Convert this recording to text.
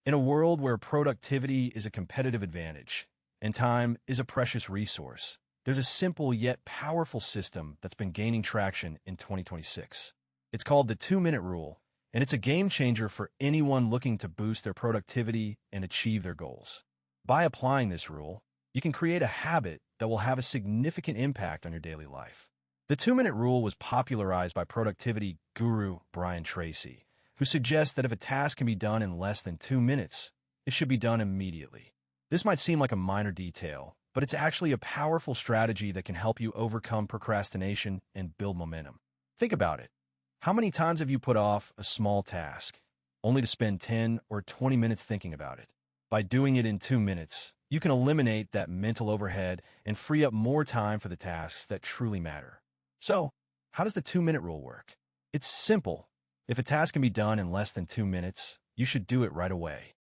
In a world where productivity is a competitive advantage and time is a precious resource, there's a simple yet powerful system that's been gaining traction in 2026. It's called the 2-minute rule, and it's a game changer for anyone looking to boost their productivity and achieve their goals. By applying this rule, you can create a habit that will have a significant impact on your daily life. The 2-minute rule was popularized by productivity guru Brian Tracy, who suggests that if a task can be done in less than 2 minutes, it should be done immediately. This might seem like a minor detail, but it's actually a powerful strategy that can help you overcome procrastination and build momentum. Think about it. How many times have you put off a small task, only to spend 10 or 20 minutes thinking about it? By doing it in 2 minutes, you can eliminate that mental overhead and free up more time for the tasks that truly matter. So, how does the 2-minute rule work? It's simple. If a task can be done in less than 2 minutes, you should do it right away.